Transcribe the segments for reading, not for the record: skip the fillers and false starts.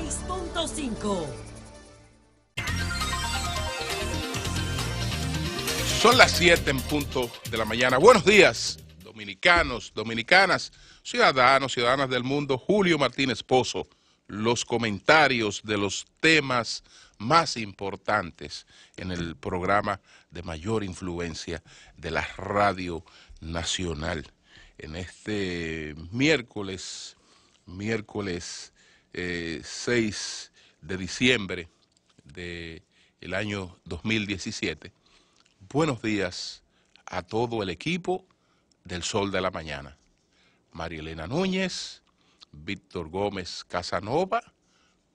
96.5. Son las 7 en punto de la mañana. Buenos días, dominicanos, dominicanas, ciudadanos, ciudadanas del mundo. Julio Martínez Pozo, los comentarios de los temas más importantes en el programa de mayor influencia de la Radio Nacional. En este miércoles 6 de diciembre del año 2017. Buenos días a todo el equipo del Sol de la Mañana. María Elena Núñez, Víctor Gómez Casanova,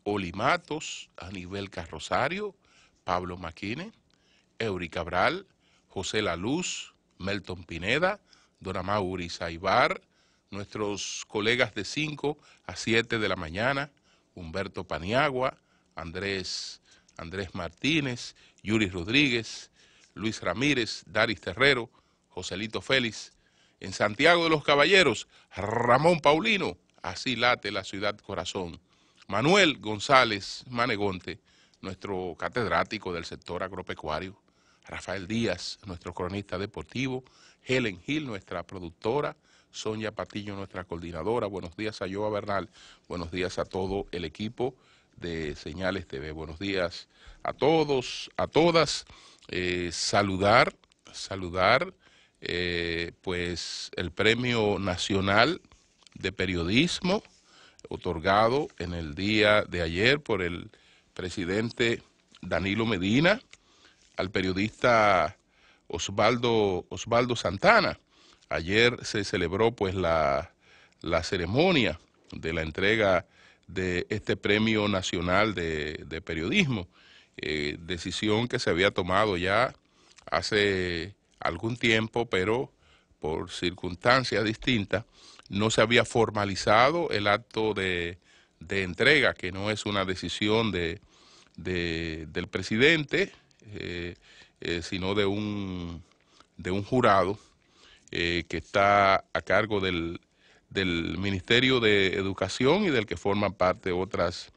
Oli Matos, Aníbal Carrosario, Pablo Maquine, Eury Cabral, José La Luz, Melton Pineda, Dona Mauri Saibar, nuestros colegas de 5 a 7 de la mañana, Humberto Paniagua, Andrés Martínez, Yuri Rodríguez, Luis Ramírez, Daris Terrero, Joselito Félix. En Santiago de los Caballeros, Ramón Paulino, así late la ciudad corazón. Manuel González Manegonte, nuestro catedrático del sector agropecuario. Rafael Díaz, nuestro cronista deportivo. Helen Gil, nuestra productora. Sonia Patillo, nuestra coordinadora. Buenos días a Joa Bernal. Buenos días a todo el equipo de Señales TV. Buenos días a todos, a todas. Saludar pues el Premio Nacional de Periodismo otorgado en el día de ayer por el presidente Danilo Medina al periodista Osvaldo Santana. Ayer se celebró pues la ceremonia de la entrega de este Premio Nacional de Periodismo, decisión que se había tomado ya hace algún tiempo, pero por circunstancias distintas no se había formalizado el acto de entrega, que no es una decisión del presidente, sino de un jurado que está a cargo del Ministerio de Educación y del que forman parte otras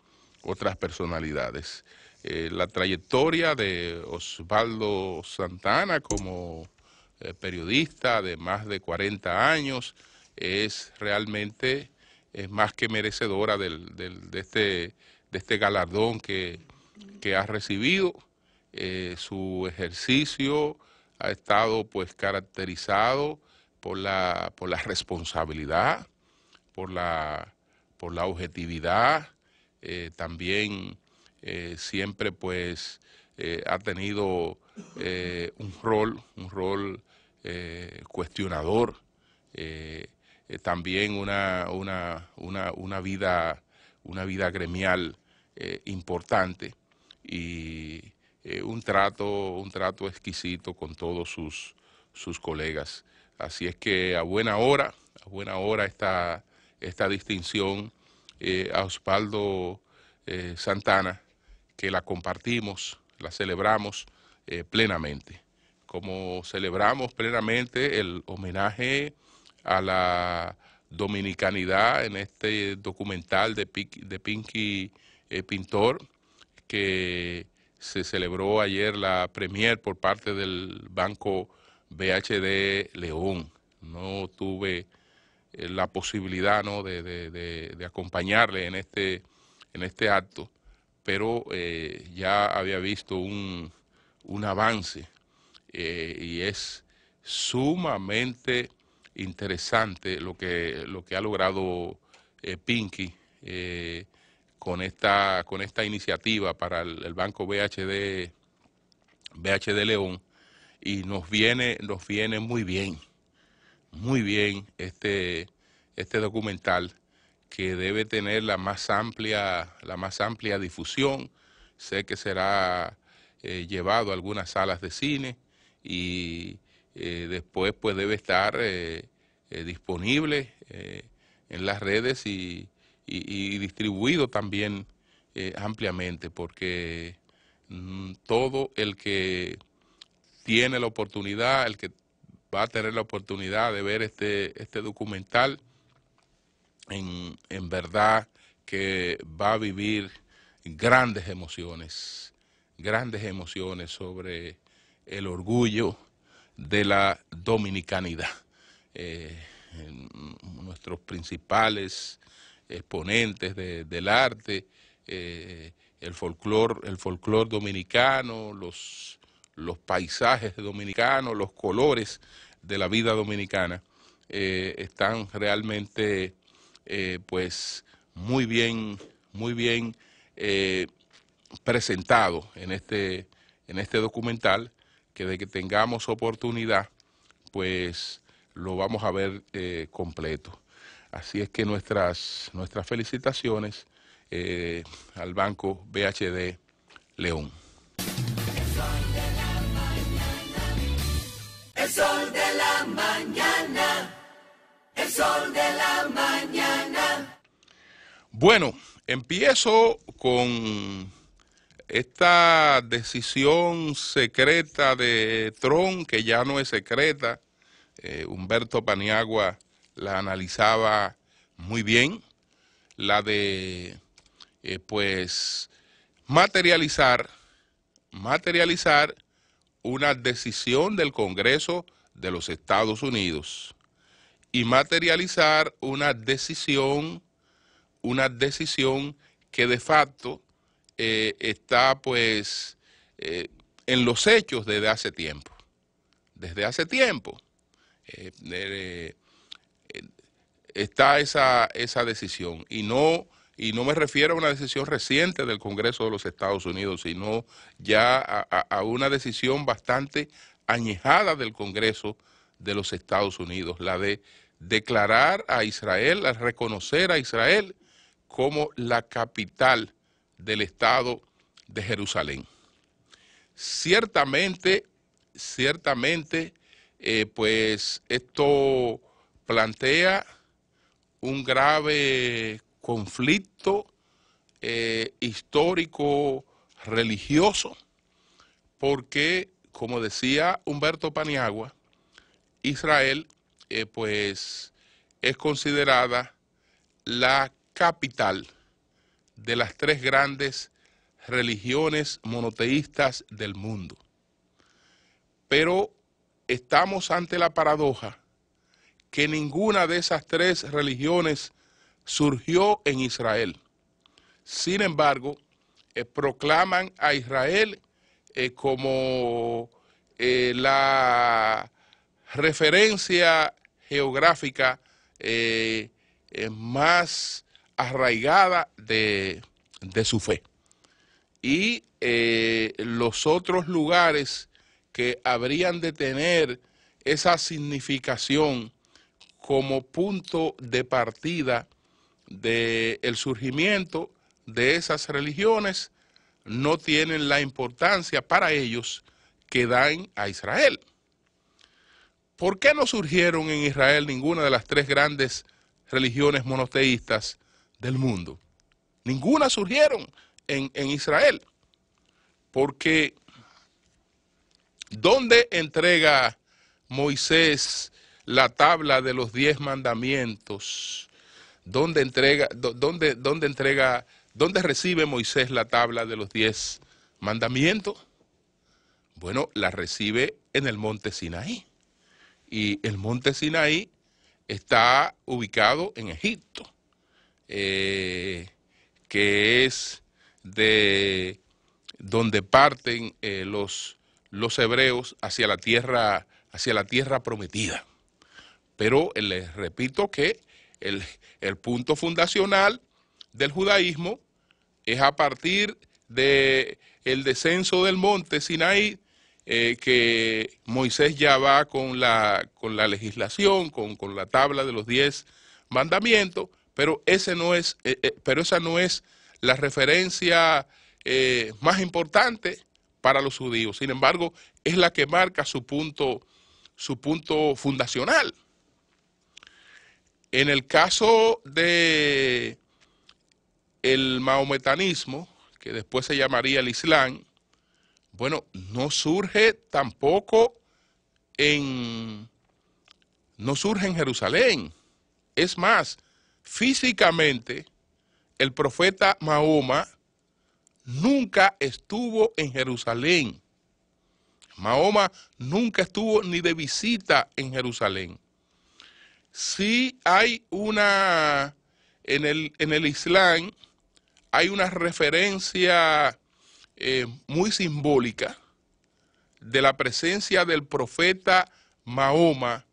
personalidades. La trayectoria de Osvaldo Santana como periodista de más de 40 años es realmente más que merecedora de este galardón que ha recibido. Su ejercicio ha estado pues caracterizado por la responsabilidad, por la objetividad, también siempre pues ha tenido un rol cuestionador, también una vida gremial importante y un trato exquisito con todos sus colegas. Así es que a buena hora esta distinción a Osvaldo Santana, que la compartimos, la celebramos plenamente. Como celebramos plenamente el homenaje a la dominicanidad en este documental de Pinky Pintor, que se celebró ayer la premier por parte del Banco BHD León. No tuve la posibilidad, ¿no?, de acompañarle en este acto, pero ya había visto un avance y es sumamente interesante lo que ha logrado Pinky con esta iniciativa para el Banco BHD León, y nos viene muy bien este documental, que debe tener la más amplia difusión. Sé que será llevado a algunas salas de cine y después pues debe estar disponible en las redes y distribuido también ampliamente, porque todo el que tiene la oportunidad, el que va a tener la oportunidad de ver este documental, en verdad que va a vivir grandes emociones sobre el orgullo de la dominicanidad. Nuestros principales exponentes del arte, el folclor dominicano, los paisajes dominicanos, los colores de la vida dominicana, están realmente pues muy bien presentados en este documental, que de que tengamos oportunidad, pues lo vamos a ver completo. Así es que nuestras felicitaciones al Banco BHD León. El sol de la mañana, el sol de la mañana. Bueno, empiezo con esta decisión secreta de Trump, que ya no es secreta. Humberto Paniagua la analizaba muy bien, la de pues materializar una decisión del Congreso de los Estados Unidos y materializar una decisión que de facto está pues en los hechos desde hace tiempo. Está esa decisión, y no me refiero a una decisión reciente del Congreso de los Estados Unidos, sino ya a una decisión bastante añejada del Congreso de los Estados Unidos, la de declarar a Israel, a reconocer a Israel como la capital del Estado de Jerusalén. Ciertamente, pues esto plantea un grave conflicto histórico religioso, porque, como decía Humberto Paniagua, Israel pues es considerada la capital de las tres grandes religiones monoteístas del mundo. Pero estamos ante la paradoja que ninguna de esas tres religiones surgió en Israel. Sin embargo, proclaman a Israel como la referencia geográfica más arraigada de su fe. Y los otros lugares que habrían de tener esa significación como punto de partida del surgimiento de esas religiones no tienen la importancia para ellos que dan a Israel. ¿Por qué no surgieron en Israel ninguna de las tres grandes religiones monoteístas del mundo? Ninguna surgieron en Israel, porque ¿dónde entrega Moisés la tabla de los 10 mandamientos? ¿Dónde recibe Moisés la tabla de los 10 mandamientos? Bueno, la recibe en el monte Sinaí. Y el monte Sinaí está ubicado en Egipto, que es de donde parten los hebreos hacia la tierra prometida. Pero les repito que el punto fundacional del judaísmo es a partir del descenso del monte Sinaí, que Moisés ya va con la legislación, con la tabla de los 10 mandamientos, pero esa no es la referencia más importante para los judíos. Sin embargo, es la que marca su punto fundacional. En el caso de el mahometanismo, que después se llamaría el Islam, bueno, no surge en Jerusalén. Es más, físicamente, el profeta Mahoma nunca estuvo en Jerusalén. Mahoma nunca estuvo ni de visita en Jerusalén. Sí hay una, en el Islam, hay una referencia muy simbólica de la presencia del profeta Mahoma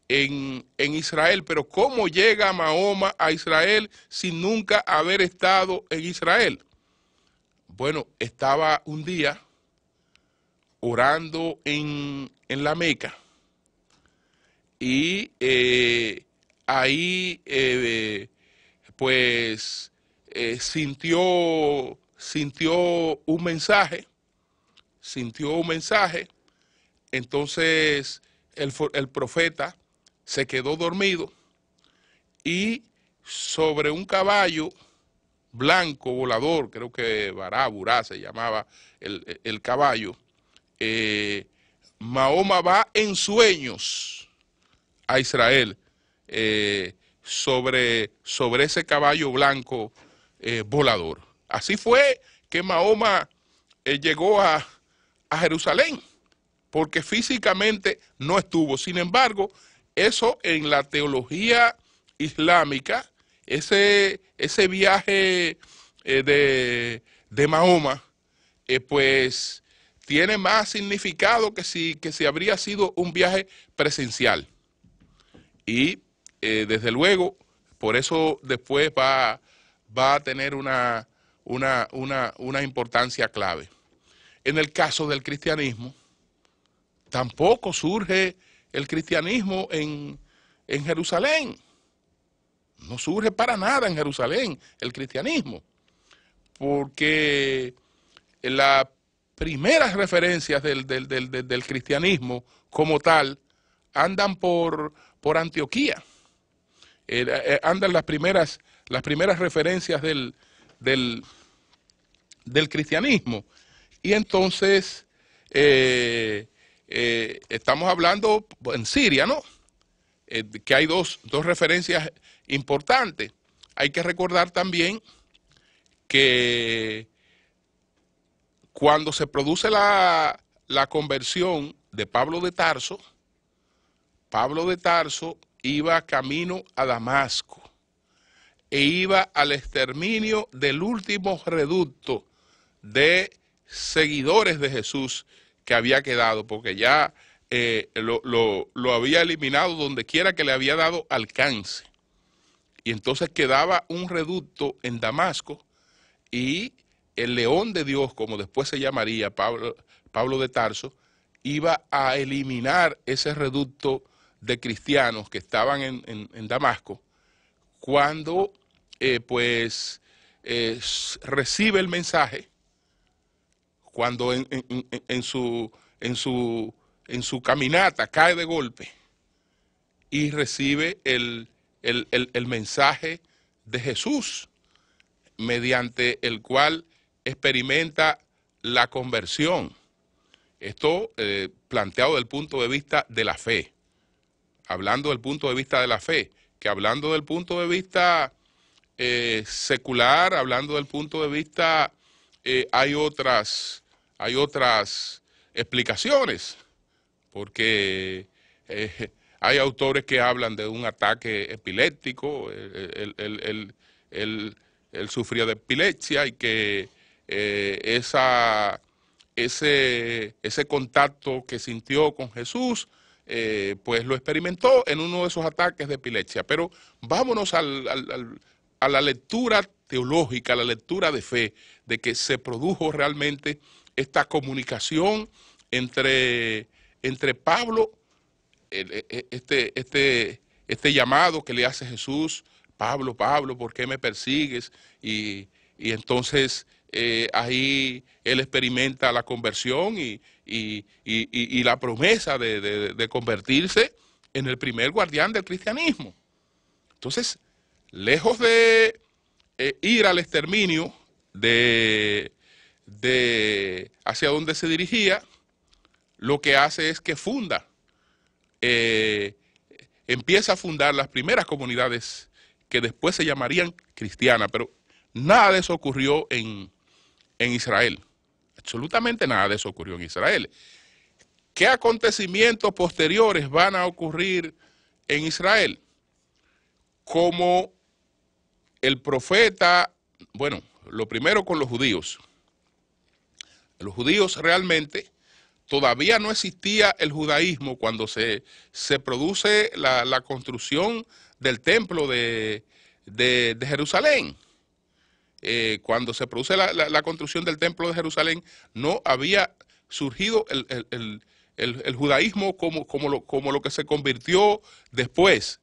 en Israel. Pero ¿cómo llega Mahoma a Israel sin nunca haber estado en Israel? Bueno, estaba un día orando en la Meca y ahí pues sintió un mensaje, entonces el profeta se quedó dormido y sobre un caballo blanco volador, creo que Burá se llamaba el caballo, Mahoma va en sueños a Israel sobre ese caballo blanco volador. Así fue que Mahoma llegó a Jerusalén, porque físicamente no estuvo. Sin embargo, eso en la teología islámica, ese viaje de Mahoma, pues tiene más significado que si habría sido un viaje presencial. Y desde luego, por eso después va a tener una importancia clave. En el caso del cristianismo, tampoco surge el cristianismo en Jerusalén. No surge para nada en Jerusalén el cristianismo, porque las primeras referencias del cristianismo como tal andan por Antioquía. Andan las primeras referencias del cristianismo. Y entonces estamos hablando en Siria, ¿no? Que hay dos referencias importantes. Hay que recordar también que cuando se produce la conversión de Pablo de Tarso iba camino a Damasco e iba al exterminio del último reducto de seguidores de Jesús que había quedado, porque ya lo había eliminado donde quiera que le había dado alcance. Y entonces quedaba un reducto en Damasco y el león de Dios, como después se llamaría Pablo de Tarso, iba a eliminar ese reducto de cristianos que estaban en Damasco, cuando recibe el mensaje, cuando en su caminata cae de golpe y recibe el mensaje de Jesús, mediante el cual experimenta la conversión. Esto planteado desde el punto de vista de la fe, hablando del punto de vista de la fe, que hablando del punto de vista secular, hablando del punto de vista, hay otras explicaciones, porque hay autores que hablan de un ataque epiléptico, él sufría de epilepsia y que ese contacto que sintió con Jesús, pues lo experimentó en uno de esos ataques de epilepsia. Pero vámonos a la lectura teológica, a la lectura de fe, de que se produjo realmente esta comunicación entre Pablo, este llamado que le hace Jesús: Pablo, Pablo, ¿por qué me persigues? Y entonces ahí él experimenta la conversión y la promesa de convertirse en el primer guardián del cristianismo. Entonces, lejos de ir al exterminio hacia donde se dirigía, lo que hace es que empieza a fundar las primeras comunidades que después se llamarían cristianas, pero nada de eso ocurrió en en Israel. Absolutamente nada de eso ocurrió en Israel. ¿Qué acontecimientos posteriores van a ocurrir en Israel? Como el profeta, bueno, lo primero con los judíos. Los judíos realmente todavía no existía el judaísmo cuando se produce la construcción del templo de Jerusalén. Cuando se produce la construcción del templo de Jerusalén, no había surgido el judaísmo como lo que se convirtió después.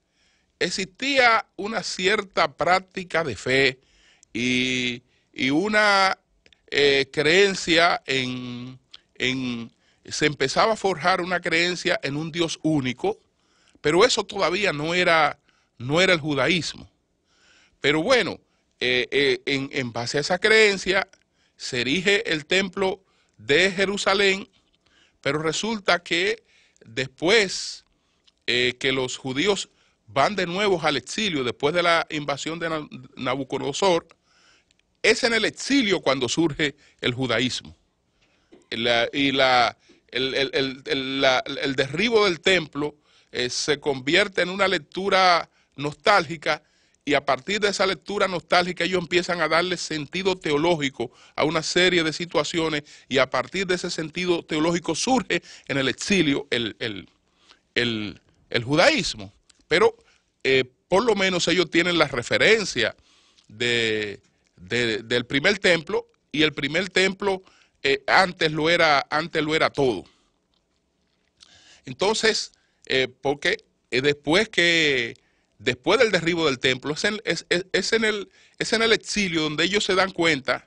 Existía una cierta práctica de fe y una creencia se empezaba a forjar una creencia en un Dios único, pero eso todavía no era el judaísmo. Pero bueno, en base a esa creencia se erige el templo de Jerusalén, pero resulta que después que los judíos van de nuevo al exilio, después de la invasión de Nabucodonosor, es en el exilio cuando surge el judaísmo. El derribo del templo se convierte en una lectura nostálgica, y a partir de esa lectura nostálgica ellos empiezan a darle sentido teológico a una serie de situaciones, y a partir de ese sentido teológico surge en el exilio el judaísmo. Pero por lo menos ellos tienen la referencia del primer templo, y el primer templo antes lo era todo. Entonces, porque después del derribo del templo, es en el exilio donde ellos se dan cuenta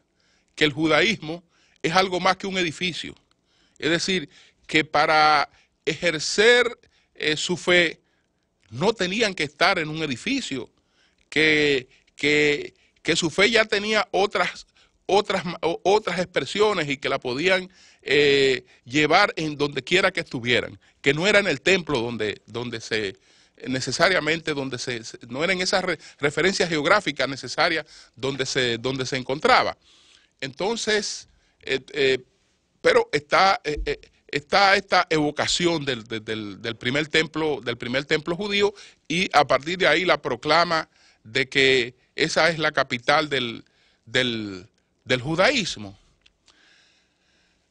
que el judaísmo es algo más que un edificio. Es decir, que para ejercer su fe no tenían que estar en un edificio, que su fe ya tenía otras expresiones y que la podían llevar en donde quiera que estuvieran, que no era en el templo donde se necesariamente, no eran esas referencias geográficas necesarias donde se encontraba. Entonces, pero está esta evocación del primer templo judío, y a partir de ahí la proclama de que esa es la capital del judaísmo.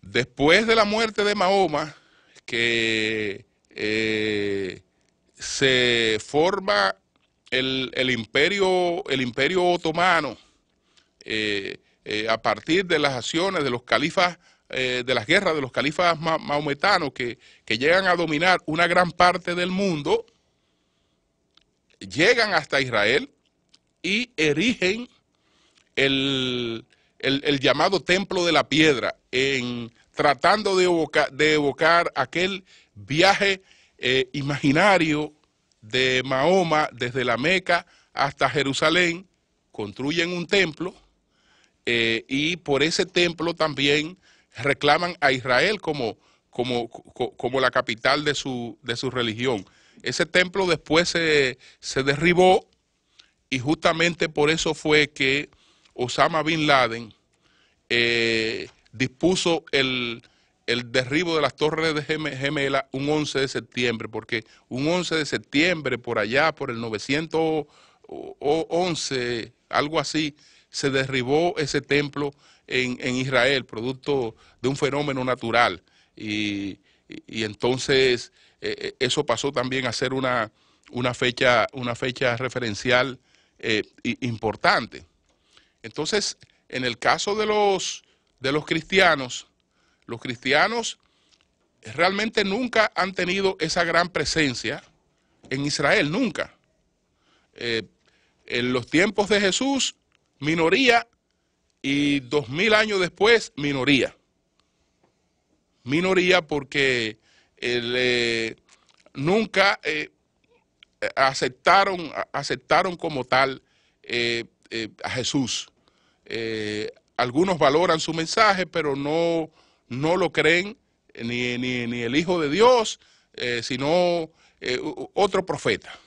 Después de la muerte de Mahoma, que se forma el imperio otomano, a partir de las acciones de los califas, de las guerras de los califas mahometanos que llegan a dominar una gran parte del mundo, llegan hasta Israel y erigen el llamado Templo de la Piedra, tratando de evocar aquel viaje imaginario de Mahoma desde la Meca hasta Jerusalén. Construyen un templo, y por ese templo también reclaman a Israel como la capital de su religión. Ese templo después se derribó, y justamente por eso fue que Osama Bin Laden dispuso el derribo de las Torres Gemelas un 11 de septiembre, porque un 11 de septiembre, por allá, por el 911, algo así, se derribó ese templo en Israel, producto de un fenómeno natural. Y entonces eso pasó también a ser una fecha referencial importante. Entonces, en el caso de los cristianos, los cristianos realmente nunca han tenido esa gran presencia en Israel, nunca. En los tiempos de Jesús, minoría, y 2000 años después, minoría. Minoría porque nunca aceptaron como tal a Jesús. Algunos valoran su mensaje, pero no lo creen, ni el Hijo de Dios, sino otro profeta.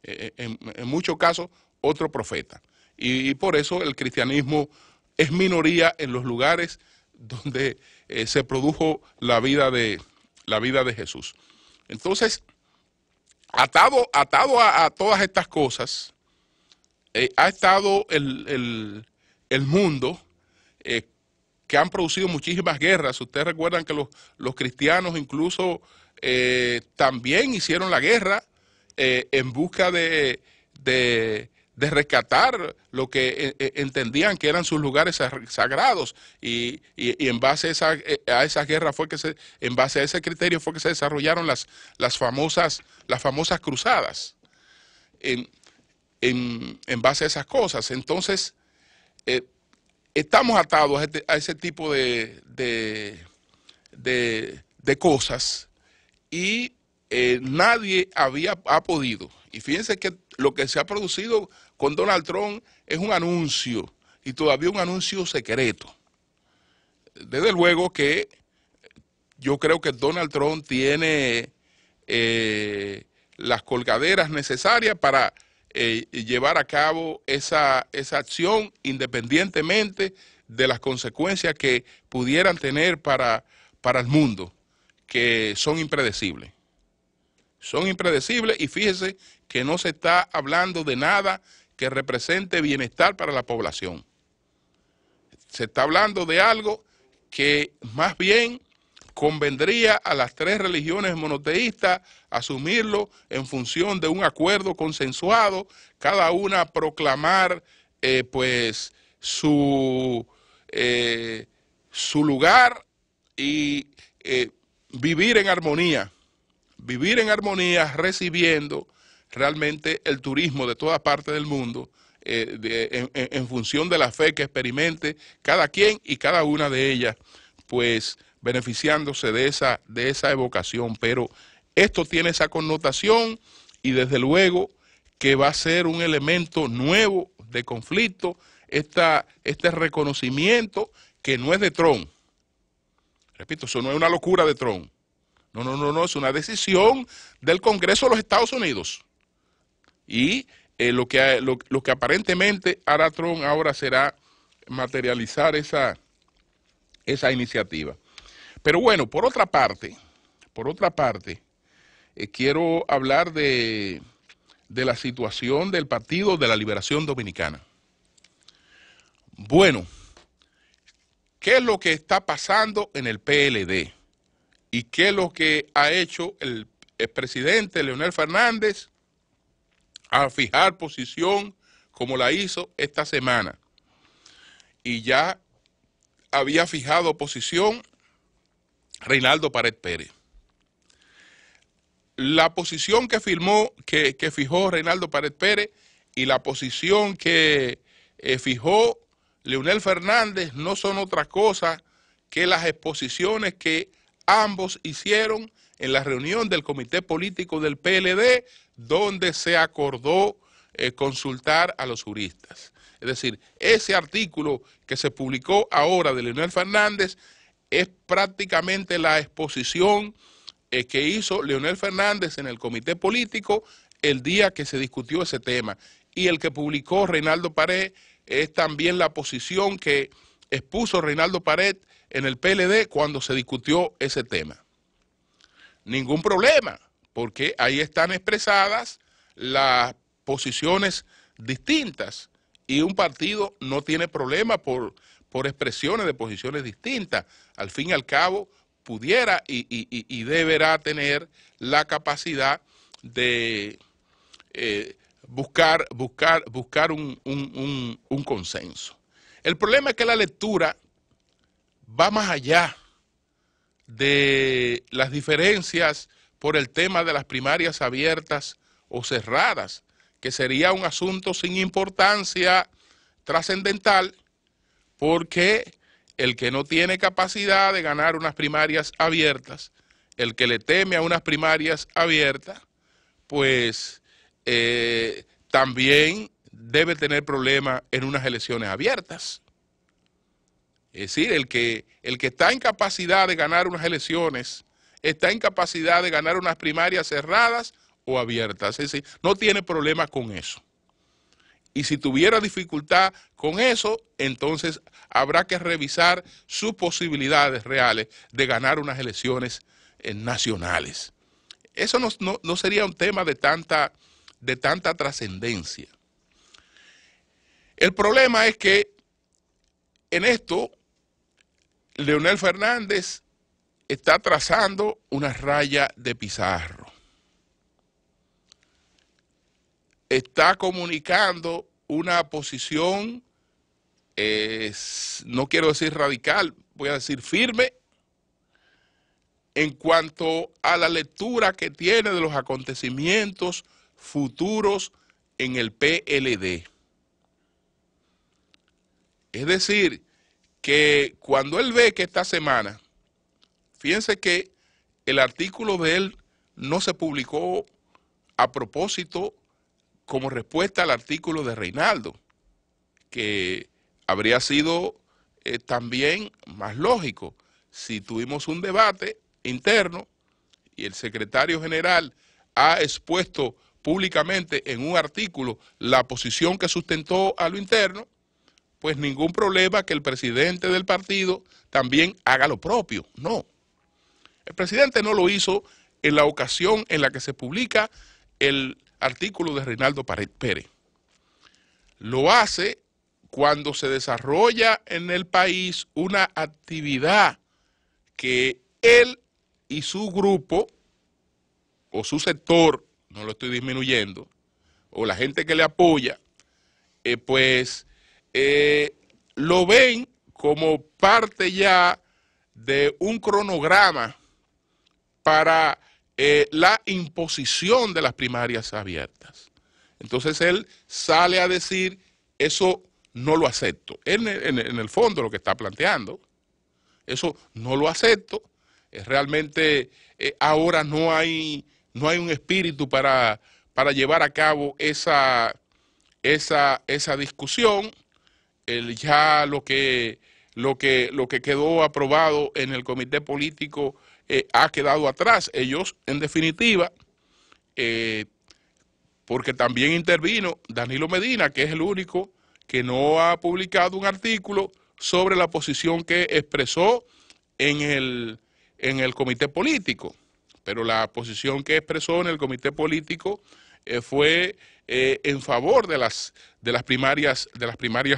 En muchos casos, otro profeta. Y por eso el cristianismo es minoría en los lugares donde se produjo la vida de Jesús. Entonces, atado a todas estas cosas, ha estado el mundo que han producido muchísimas guerras. Ustedes recuerdan que los cristianos incluso también hicieron la guerra en busca de rescatar lo que entendían que eran sus lugares sagrados, y en base a esa guerra en base a ese criterio fue que se desarrollaron las famosas cruzadas en base a esas cosas. Entonces, estamos atados a ese tipo de cosas, y nadie ha podido. Y fíjense que lo que se ha producido con Donald Trump es un anuncio, y todavía un anuncio secreto. Desde luego que yo creo que Donald Trump tiene las colgaderas necesarias para llevar a cabo esa acción, independientemente de las consecuencias que pudieran tener para el mundo, que son impredecibles. Son impredecibles, y fíjese que no se está hablando de nada que represente bienestar para la población. Se está hablando de algo que más bien convendría a las tres religiones monoteístas asumirlo en función de un acuerdo consensuado, cada una proclamar pues su lugar, y vivir en armonía, recibiendo realmente el turismo de toda parte del mundo en función de la fe que experimente cada quien y cada una de ellas, pues beneficiándose de esa evocación. Pero esto tiene esa connotación, y desde luego que va a ser un elemento nuevo de conflicto, este reconocimiento que no es de Trump. Repito, eso no es una locura de Trump. No, es una decisión del Congreso de los Estados Unidos. Y lo que aparentemente hará Trump ahora será materializar esa iniciativa. Pero bueno, por otra parte, quiero hablar de la situación del Partido de la Liberación Dominicana. Bueno, ¿qué es lo que está pasando en el PLD? ¿Y qué es lo que ha hecho el expresidente Leonel Fernández a fijar posición como la hizo esta semana? Y ya había fijado posición Reinaldo Pared Pérez. La posición que fijó Reinaldo Pared Pérez y la posición que fijó Leonel Fernández no son otra cosa que las exposiciones que ambos hicieron en la reunión del comité político del PLD, donde se acordó consultar a los juristas. Es decir, ese artículo que se publicó ahora de Leonel Fernández es prácticamente la exposición que hizo Leonel Fernández en el comité político el día que se discutió ese tema. Y el que publicó Reinaldo Pared es también la posición que expuso Reinaldo Pared en el PLD cuando se discutió ese tema. Ningún problema, porque ahí están expresadas las posiciones distintas, y un partido no tiene problema por expresiones de posiciones distintas. Al fin y al cabo, pudiera y deberá tener la capacidad de buscar un consenso. El problema es que la lectura va más allá de las diferencias por el tema de las primarias abiertas o cerradas, que sería un asunto sin importancia trascendental, porque el que no tiene capacidad de ganar unas primarias abiertas, el que le teme a unas primarias abiertas, pues también debe tener problemas en unas elecciones abiertas. Es decir, el que está en capacidad de ganar unas elecciones, está en capacidad de ganar unas primarias cerradas o abiertas. Es decir, no tiene problema con eso. Y si tuviera dificultad con eso, entonces habrá que revisar sus posibilidades reales de ganar unas elecciones nacionales. Eso no sería un tema de tanta trascendencia. El problema es que en esto Leonel Fernández está trazando una raya de pizarro. Está comunicando una posición, no quiero decir radical, voy a decir firme, en cuanto a la lectura que tiene de los acontecimientos futuros en el PLD. Es decir, que cuando él ve que esta semana, fíjense que el artículo de él no se publicó a propósito como respuesta al artículo de Reinaldo, que habría sido también más lógico si tuvimos un debate interno y el secretario general ha expuesto públicamente en un artículo la posición que sustentó a lo interno, pues ningún problema que el presidente del partido también haga lo propio. No, el presidente no lo hizo en la ocasión en la que se publica el artículo de Reinaldo Pérez. Lo hace cuando se desarrolla en el país una actividad que él y su grupo o su sector, no lo estoy disminuyendo, o la gente que le apoya, lo ven como parte ya de un cronograma para la imposición de las primarias abiertas. Entonces él sale a decir, eso no lo acepto. En el fondo lo que está planteando, eso no lo acepto. Realmente ahora no hay un espíritu para llevar a cabo esa discusión. Ya lo que quedó aprobado en el comité político ha quedado atrás. Ellos, en definitiva, porque también intervino Danilo Medina, que es el único que no ha publicado un artículo sobre la posición que expresó en el comité político. Pero la posición que expresó en el comité político fue en favor de las primarias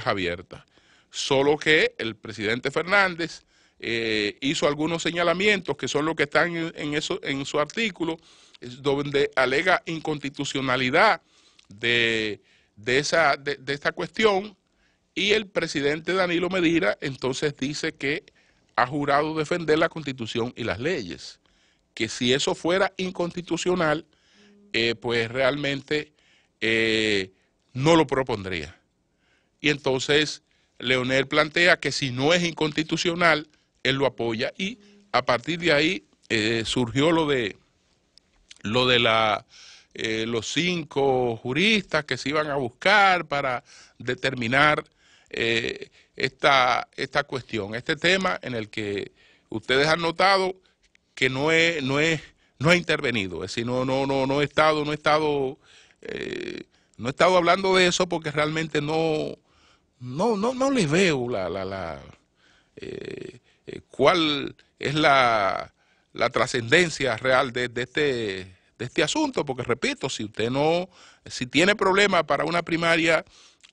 abiertas. Solo que el presidente Fernández hizo algunos señalamientos que son los que están en su artículo, donde alega inconstitucionalidad de esta cuestión, y el presidente Danilo Medina entonces dice que ha jurado defender la Constitución y las leyes, que si eso fuera inconstitucional, pues realmente no lo propondría. Y entonces Leonel plantea que si no es inconstitucional, él lo apoya, y a partir de ahí surgió lo de los 5 juristas que se iban a buscar para determinar esta cuestión, este tema en el que ustedes han notado que no ha intervenido. Es decir, no he estado hablando de eso porque realmente no le veo cuál es la trascendencia real de este asunto, porque repito, si tiene problemas para una primaria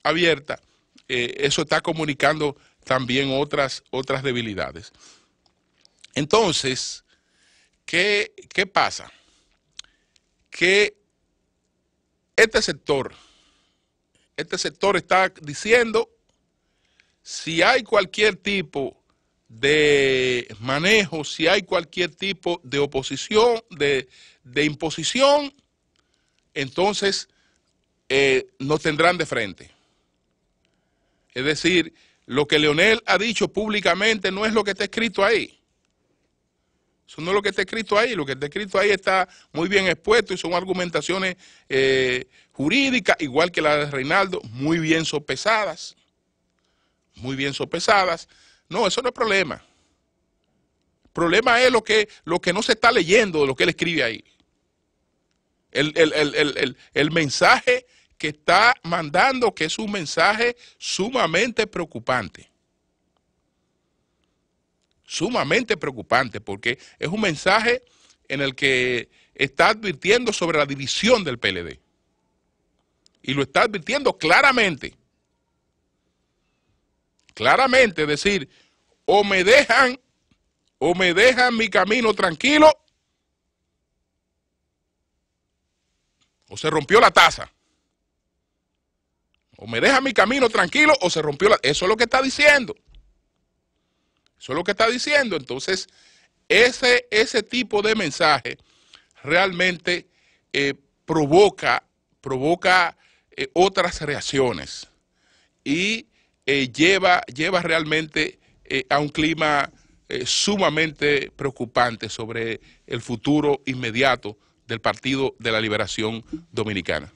abierta, eso está comunicando también otras debilidades. Entonces, ¿qué pasa? Que este sector está diciendo, si hay cualquier tipo de manejo, si hay cualquier tipo de oposición, de imposición, entonces nos tendrán de frente. Es decir, lo que Leonel ha dicho públicamente no es lo que está escrito ahí. Eso no es lo que está escrito ahí. Lo que está escrito ahí está muy bien expuesto y son argumentaciones jurídicas, igual que la de Reinaldo, muy bien sopesadas. Muy bien sopesadas. No, eso no es problema. El problema es lo que no se está leyendo de lo que él escribe ahí. El mensaje que está mandando, que es un mensaje sumamente preocupante. Sumamente preocupante, porque es un mensaje en el que está advirtiendo sobre la división del PLD. Y lo está advirtiendo claramente. Claramente, es decir, o me dejan mi camino tranquilo, o se rompió la taza. O me dejan mi camino tranquilo, o se rompió la taza. Eso es lo que está diciendo. Eso es lo que está diciendo. Entonces, ese tipo de mensaje realmente provoca otras reacciones y lleva realmente a un clima sumamente preocupante sobre el futuro inmediato del Partido de la Liberación Dominicana.